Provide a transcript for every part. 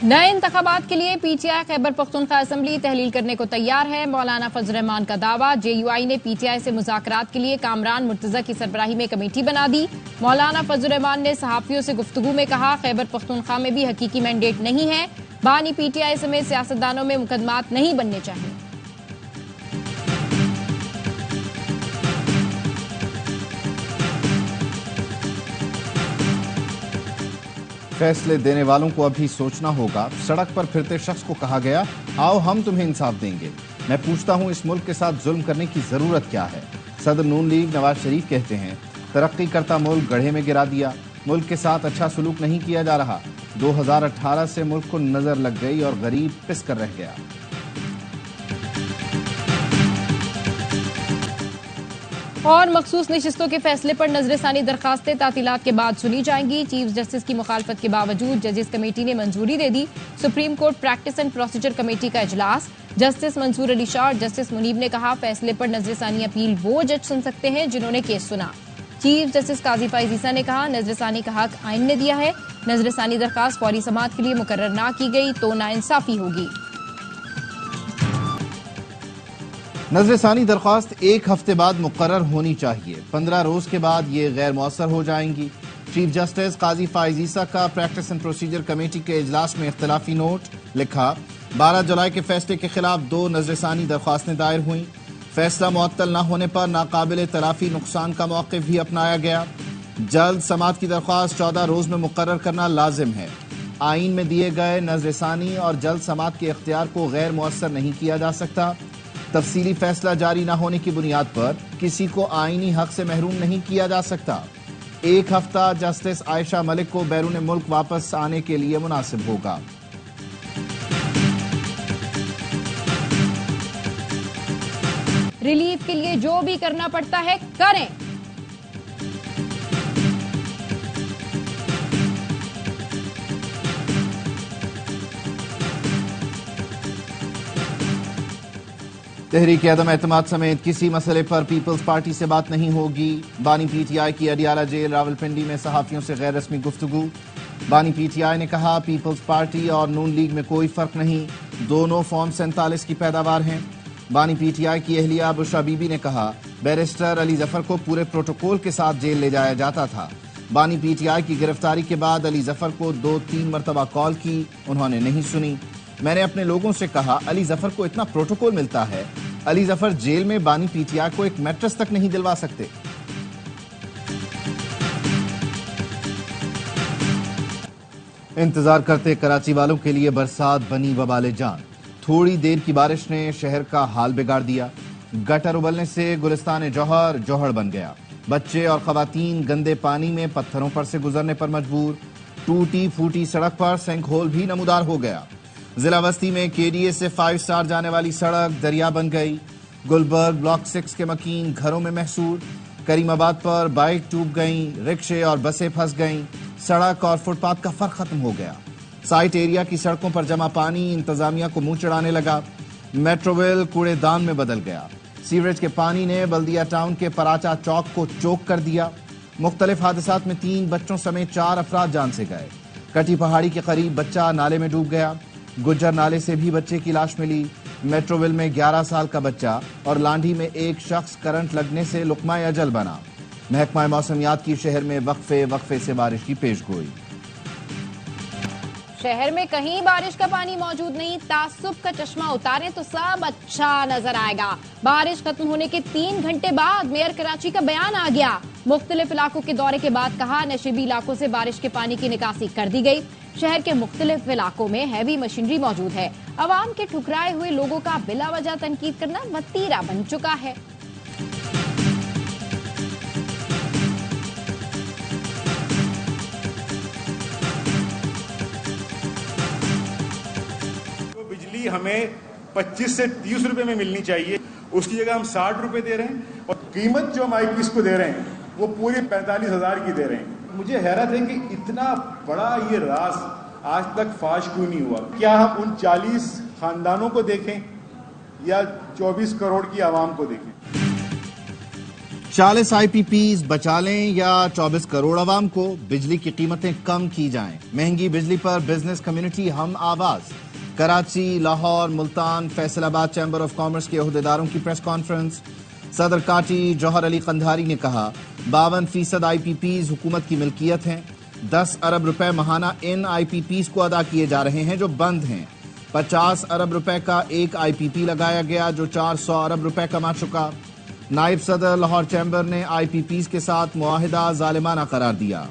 نئے انتخابات کے لیے P T I Khyber Pakhtunkhwa assembly تحلیل کرنے کو تیار ہے۔ مولانا فضل الرحمان کا دعویٰ، جے یو آئی نے پی ٹی آئی سے مذاکرات کے لیے کامران مرتضی کی سربراہی میں کمیٹی بنا دی۔ مولانا فضل الرحمان نے صحافیوں سے گفتگو میں کہا، خیبر پختونخوا میں بھی حقیقی مینڈیٹ نہیں ہے، بانی پی ٹی آئی سمیت سیاستدانوں میں مقدمات نہیں بننے چاہیے۔ فیصلے دینے والوں کو ابھی سوچنا ہوگا۔ سڑک پر پھرتے شخص کو کہا گیا، آؤ ہم تمہیں انصاف دیں گے۔ میں پوچھتا ہوں اس ملک کے ساتھ ظلم کرنے کی ضرورت کیا ہے؟ صدر نون لیگ نواز شریف کہتے ہیں، ترقی کرتا ملک گڑھے میں گرا دیا، ملک کے ساتھ اچھا سلوک نہیں کیا جا رہا۔ 2018 سے ملک کو نظر لگ گئی اور غریب پس کر رہ گیا۔ اور مخصوص نشستوں کے فیصلے پر نظر ثانی درخواستیں تعطیلات کے بعد سنی جائیں گی۔ چیف جسٹس کی مخالفت کے باوجود ججز کمیٹی نے منظوری دے دی۔ Supreme court practice and procedure committee کا اجلاس، جسٹس منصور علی شاہ اور جسٹس منیب نے کہا، فیصلے پر نظر ثانی اپیل وہ جج سن سکتے ہیں جنہوں نے کیس سنا۔ چیف جسٹس قاضی فائز عیسیٰ نے کہا، نظر ثانی کا حق آئین نے دیا ہے، نظر ثانی درخواست فوری سماعت کے لیے مقرر نہ کی گئی تو ناانصافی ہوگی۔ نظر ثانی درخواست ایک ہفتے بعد مقرر ہونی چاہیے، 15 روز کے بعد یہ غیر مؤثر ہو جائیں گی۔ چیف جسٹس قاضی فائز عیسیٰ کا پریکٹس اینڈ پروسیجر کمیٹی کے اجلاس میں اختلافی نوٹ، لکھا، 12 جولائی کے فیصلے کے خلاف 2 نظر ثانی درخواستیں دائر ہوئیں، فیصلہ معطل نہ ہونے پر ناقابل تلافی نقصان کا موقف بھی اپنایا گیا۔ جلد سماعت کی درخواست 14 روز میں مقرر کرنا لازم ہے۔ آئین میں دیے گئے نظر ثانی اور جلد سماعت کے اختیار کو غیر مؤثر نہیں کیا جا سکتا۔ تفصیلی فیصلہ جاری نہ ہونے کی بنیاد پر کسی کو آئینی حق سے محروم نہیں کیا جا سکتا۔ ایک ہفتہ جسٹس عائشہ ملک کو بیرون ملک واپس آنے کے لیے مناسب ہوگا۔ ریلیف کے لیے جو بھی کرنا پڑتا ہے کریں۔ تحریک عدم اعتماد سمیت کسی مسئلے پر پیپلز پارٹی سے بات نہیں ہوگی۔ بانی پی ٹی آئی کی اڈیالہ جیل راولپنڈی میں صحافیوں سے غیر رسمی گفتگو۔ بانی پی ٹی آئی نے کہا، پیپلز پارٹی اور نون لیگ میں کوئی فرق نہیں، دونوں فارم 47 کی پیداوار ہیں۔ بانی پی ٹی آئی کی اہلیہ بشرا بی بی نے کہا، بیرسٹر علی ظفر کو پورے پروٹوکول کے ساتھ جیل لے جایا جاتا تھا۔ بانی پی ٹی آئی کی گرفتاری کے بعد علی ظفر کو 2-3 مرتبہ کال کی، انہوں نے نہیں سنی۔ میں نے اپنے لوگوں سے کہا، علی ظفر کو اتنا پروٹوکول ملتا ہے، علی ظفر جیل میں بانی پی ٹی آئی کو ایک میٹرس تک نہیں دلوا سکتے۔ انتظار کرتے کراچی والوں کے لیے برسات بنی وبال جان۔ تھوڑی دیر کی بارش نے شہر کا حال بگاڑ دیا۔ گٹر ابلنے سے گلستان جوہر جوہر بن گیا۔ بچے اور خواتین گندے پانی میں پتھروں پر سے گزرنے پر مجبور۔ ٹوٹی پھوٹی سڑک پر سنک ہول بھی نمودار ہو گیا۔ ضلع وسطی میں کے ڈی اے سے 5 سٹار جانے والی سڑک دریا بن گئی۔ گلبرگ بلاک 6 کے مکین گھروں میں محصور۔ کریم آباد پر بائک ڈوب گئیں، رکشے اور بسیں پھنس گئیں، سڑک اور فٹ پاتھ کا فرق ختم ہو گیا۔ سائٹ ایریا کی سڑکوں پر جمع پانی انتظامیہ کو منہ چڑھانے لگا۔ میٹروویل کوڑے دان میں بدل گیا۔ سیوریج کے پانی نے بلدیہ ٹاؤن کے پراچا چوک کو چوک کر دیا۔ مختلف حادثات میں 3 بچوں سمیت 4 افراد جان سے گئے۔ کٹی پہاڑی کے قریب بچہ نالے میں ڈوب گیا۔ گجر نالے سے بھی بچے کی لاش ملی۔ میٹروویل میں 11 سال کا بچہ اور لانڈھی میں ایک شخص کرنٹ لگنے سے لقمہ اجل بنا۔ محکمہ موسمیات کی شہر میں وقفے سے بارش کی پیش گوئی۔ شہر میں کہیں بارش کا پانی موجود نہیں، تعصب کا چشمہ اتاریں تو سب اچھا نظر آئے گا۔ بارش ختم ہونے کے 3 گھنٹے بعد میئر کراچی کا بیان آ گیا۔ مختلف علاقوں کے دورے کے بعد کہا، نشیبی علاقوں سے بارش کے پانی کی نکاسی کر دی گئی۔ شہر کے مختلف علاقوں میں ہیوی مشینری موجود ہے۔ عوام کے ٹھکرائے ہوئے لوگوں کا بلا وجہ تنقید کرنا وتیرہ بن چکا ہے۔ بجلی ہمیں 25 سے 30 روپے میں ملنی چاہیے، اس کی جگہ ہم 60 روپے دے رہے ہیں، اور قیمت جو ہم آئی پیس کو دے رہے ہیں وہ پوری 45,000 کی دے رہے ہیں۔ مجھے حیرت ہے کہ اتنا بڑا یہ راز آج تک فاش کیوں نہیں ہوا۔ کیا ہم ان 40 خاندانوں کو دیکھیں یا 24 کروڑ کی عوام کو دیکھیں؟ 40 IPPs بچا لیں یا 24 کروڑ عوام کو بجلی کی قیمتیں کم کی جائیں، مہنگی بجلی پر بزنس کمیونٹی ہم آواز۔ کراچی، لاہور، ملتان، فیصل آباد چیمبر آف کامرس کے عہدیداروں کی پریس کانفرنس۔ صدر کاٹی جوہر علی قندھاری نے کہا 52% IPPs حکومت کی ملکیت ہیں، 10 ارب روپے ماہانہ ان IPPs کو ادا کیے جا رہے ہیں جو بند ہیں۔ 50 ارب روپے کا ایک IPP لگایا گیا جو 400 ارب روپے کما چکا۔ نائب صدر لاہور چیمبر نے IPPs کے ساتھ معاہدہ ظالمانہ قرار دیا۔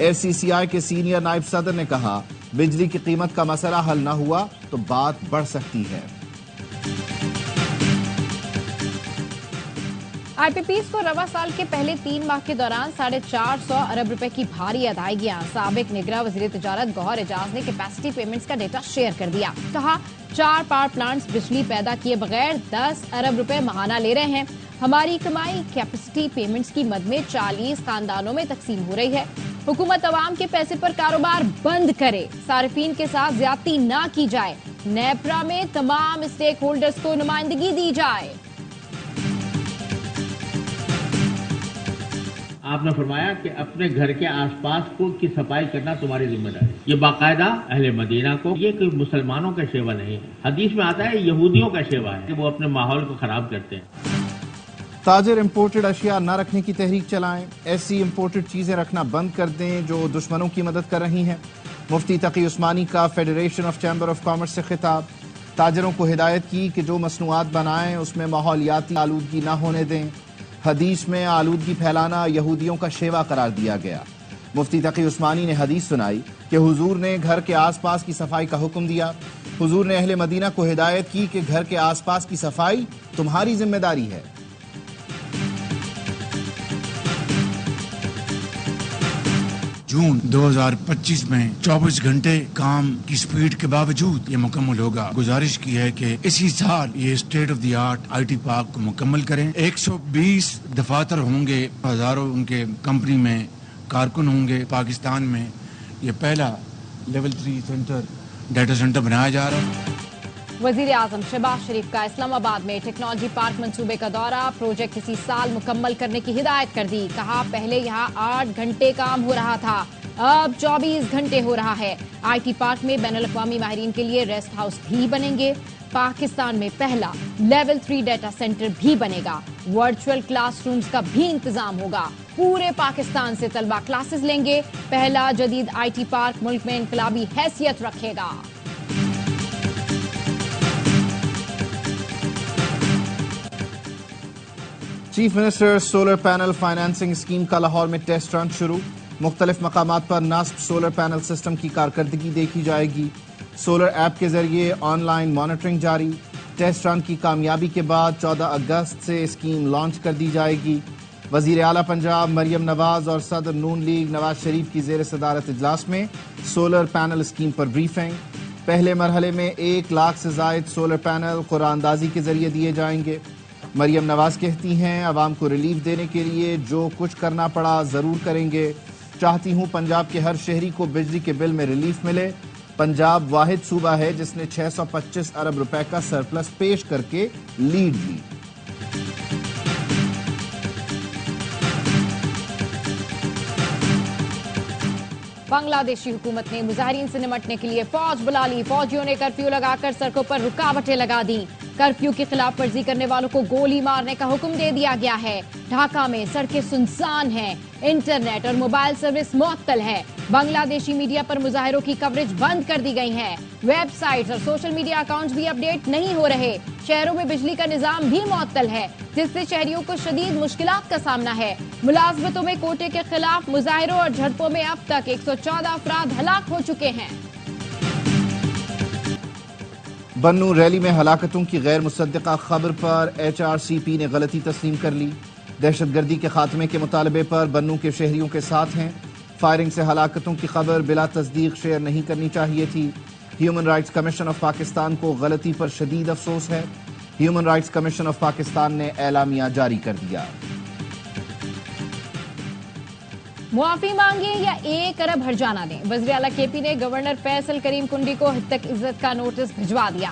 FCCI کے سینئر نائب صدر نے کہا بجلی کی قیمت کا مسئلہ حل نہ ہوا تو بات بڑھ سکتی ہے۔ IPPs کو رواں سال کے پہلے 3 ماہ کے دوران 450 ارب روپے کی بھاری ادائیگیاں۔ سابق نگراں وزیر تجارت گوہر اعجاز نے کیپیسٹی پیمنٹس کا ڈیٹا شیئر کر دیا۔ کہا 4 پاور پلانٹس بجلی پیدا کیے بغیر 10 ارب روپے ماہانہ لے رہے ہیں۔ ہماری کمائی کیپیسٹی پیمنٹس کی مد میں 40 خاندانوں میں تقسیم ہو رہی ہے۔ حکومت عوام کے پیسے پر کاروبار بند کرے، صارفین کے ساتھ زیادتی نہ کی جائے، نیپرا میں تمام اسٹیک ہولڈرز کو نمائندگی دی جائے۔ آپ نے فرمایا کہ اپنے گھر کے آس پاس کی صفائی کرنا تمہاری ذمہ داری، یہ باقاعدہ اہل مدینہ کو، یہ کوئی مسلمانوں کا شیوا نہیں ہے، حدیث میں آتا ہے یہودیوں کا شیوا ہے کہ وہ اپنے ماحول کو خراب کرتے ہیں۔ تاجر امپورٹڈ اشیاء نہ رکھنے کی تحریک چلائیں، ایسی امپورٹڈ چیزیں رکھنا بند کر دیں جو دشمنوں کی مدد کر رہی ہیں۔ مفتی تقی عثمانی کا federation of chamber of commerce سے خطاب، تاجروں کو ہدایت کی کہ جو مصنوعات بنائیں اس میں ماحولیاتی آلودگی نہ ہونے دیں۔ حدیث میں آلودگی پھیلانا یہودیوں کا شیوا قرار دیا گیا۔ مفتی تقی عثمانی نے حدیث سنائی کہ حضور نے گھر کے آس پاس کی صفائی کا حکم دیا۔ حضور نے اہل مدینہ کو ہدایت کی کہ گھر کے آس پاس کی صفائی تمہاری ذمہ داری ہے۔ جون 2025 میں 24 گھنٹے کام کی سپیڈ کے باوجود یہ مکمل ہوگا۔ گزارش کی ہے کہ اسی سال یہ state of the art IT park کو مکمل کریں۔ 120 دفاتر ہوں گے، ہزاروں ان کے کمپنی میں کارکن ہوں گے۔ پاکستان میں یہ پہلا لیول 3 سینٹر ڈیٹا سینٹر بنایا جا رہا ہے۔ وزیر اعظم شہباز شریف کا اسلام آباد میں ٹیکنالوجی پارک منصوبے کا دورہ، پروجیکٹ اسی سال مکمل کرنے کی ہدایت کر دی۔ کہا پہلے یہاں 8 گھنٹے کام ہو رہا تھا، اب 24 گھنٹے ہو رہا ہے۔ IT پارک میں بین الاقوامی ماہرین کے لیے ریسٹ ہاؤس بھی بنیں گے۔ پاکستان میں پہلا لیول 3 ڈیٹا سینٹر بھی بنے گا۔ ورچوئل کلاس رومز کا بھی انتظام ہوگا۔ پورے پاکستان سے طلبہ کلاسز لیں گے۔ پہلا جدید IT پارک ملک میں انقلابی حیثیت رکھے گا۔ Chief minister solar panel financing scheme کا لاہور میں ٹیسٹ رن شروع، مختلف مقامات پر نصب سولر پینل سسٹم کی کارکردگی دیکھی جائے گی۔ سولر ایپ کے ذریعے آن لائن مانیٹرنگ جاری، ٹیسٹ رن کی کامیابی کے بعد 14 اگست سے اسکیم لانچ کر دی جائے گی۔ وزیر اعلیٰ پنجاب مریم نواز اور صدر نون لیگ نواز شریف کی زیر صدارت اجلاس میں سولر پینل اسکیم پر بریفنگ۔ پہلے مرحلے میں 1 لاکھ سے زائد سولر پینل قرعہ اندازی کے ذریعے دیے جائیں گے۔ مریم نواز کہتی ہیں عوام کو ریلیف دینے کے لیے جو کچھ کرنا پڑا ضرور کریں گے۔ چاہتی ہوں پنجاب کے ہر شہری کو بجلی کے بل میں ریلیف ملے۔ پنجاب واحد صوبہ ہے جس نے 625 ارب روپے کا سرپلس پیش کر کے لیڈ لی۔ بنگلہ دیشی حکومت نے مظاہرین سے نمٹنے کے لیے فوج بلا لی۔ فوجیوں نے کرفیو لگا کر سڑکوں پر رکاوٹیں لگا دیں۔ کرفیو کی خلاف ورزی کرنے والوں کو گولی مارنے کا حکم دے دیا گیا ہے۔ ڈھاکہ میں سڑکیں سنسان ہیں، انٹرنیٹ اور موبائل سروس معطل ہے۔ بنگلہ دیشی میڈیا پر مظاہروں کی کوریج بند کر دی گئی ہے۔ ویب سائٹس اور سوشل میڈیا اکاؤنٹس بھی اپڈیٹ نہیں ہو رہے۔ شہروں میں بجلی کا نظام بھی معطل ہے جس سے شہریوں کو شدید مشکلات کا سامنا ہے۔ ملازمتوں میں کوٹے کے خلاف مظاہروں اور جھڑپوں میں اب تک 114 افراد ہلاک ہو چکے ہیں۔ بنوں ریلی میں ہلاکتوں کی غیر مصدقہ خبر پر HRCP نے غلطی تسلیم کر لی۔ دہشت گردی کے خاتمے کے مطالبے پر بنوں کے شہریوں کے ساتھ ہیں۔ فائرنگ سے ہلاکتوں کی خبر بلا تصدیق شیئر نہیں کرنی چاہیے تھی۔ Human rights commission of Pakistan کو غلطی پر شدید افسوس ہے۔ Human rights commission of Pakistan نے اعلامیہ جاری کر دیا۔ معافی مانگے یا 1 ارب ہرجانہ دیں، وزیر اعلیٰ KP نے گورنر فیصل کریم کنڈی کو حد تک عزت کا نوٹس بھجوا دیا۔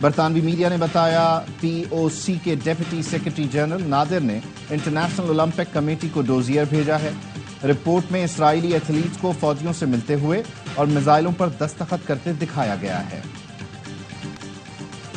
برطانوی میڈیا نے بتایا POC کے ڈیپٹی سیکرٹری جنرل نادر نے انٹرنیشنل اولمپک کمیٹی کو ڈوزیئر بھیجا ہے۔ رپورٹ میں اسرائیلی ایتھلیٹس کو فوجیوں سے ملتے ہوئے اور میزائلوں پر دستخط کرتے دکھایا گیا ہے۔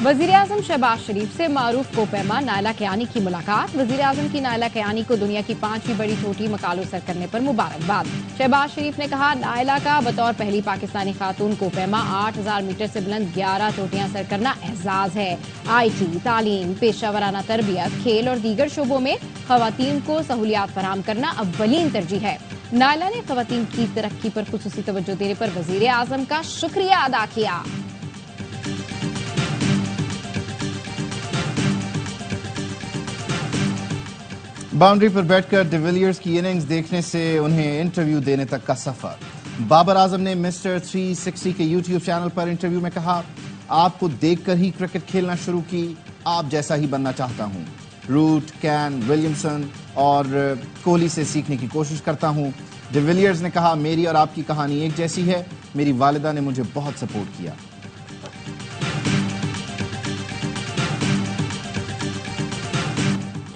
وزیراعظم شہباز شریف سے معروف کوپیما نائلہ کیانی کی ملاقات۔ وزیراعظم کی نائلہ کیانی کو دنیا کی 5ویں بڑی چوٹی مکالو سر کرنے پر مبارکباد۔ شہباز شریف نے کہا نائلہ کا بطور پہلی پاکستانی خاتون کوپیما 8000 میٹر سے بلند 11 چوٹیاں سر کرنا اعزاز ہے۔ IT، تعلیم، پیشہ ورانہ تربیت، کھیل اور دیگر شعبوں میں خواتین کو سہولیات فراہم کرنا اولین ترجیح ہے۔ نائلہ نے خواتین کی ترقی پر خصوصی توجہ دینے پر وزیر اعظم کا شکریہ ادا کیا۔ باؤنڈری پر بیٹھ کر ڈی ویلیئرز کی اننگز دیکھنے سے انہیں انٹرویو دینے تک کا سفر۔ بابر اعظم نے مسٹر 360 کے یوٹیوب چینل پر انٹرویو میں کہا آپ کو دیکھ کر ہی کرکٹ کھیلنا شروع کی، آپ جیسا ہی بننا چاہتا ہوں۔ روٹ، کین، ولیمسن اور کوہلی سے سیکھنے کی کوشش کرتا ہوں۔ ڈی ویلیئرز نے کہا میری اور آپ کی کہانی ایک جیسی ہے، میری والدہ نے مجھے بہت سپورٹ کیا۔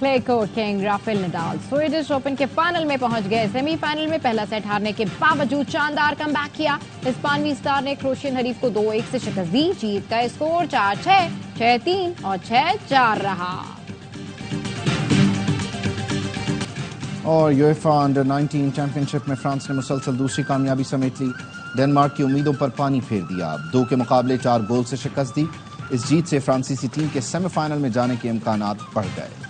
Clay court king Rafael Nadal Swedish open کے فائنل میں پہنچ گئے۔ سیمی فائنل میں پہلا سیٹ ہارنے کے باوجود شاندار کم بیک کیا۔ ہسپانوی اسٹار نے کروشین حریف کو 2-1 سے شکست دی۔ جیت کا اسکور 4-6، 6-3 اور 6-4 رہا۔ اور یویفا انڈر 19 چیمپئن شپ میں فرانس نے مسلسل دوسری کامیابی سمیٹ لی۔ ڈنمارک کی امیدوں پر پانی پھیر دیا، 2 کے مقابلے 4 گول سے شکست دی۔ اس جیت سے فرانسیسی ٹیم کے سیمی فائنل میں جانے کے امکانات بڑھ گئے۔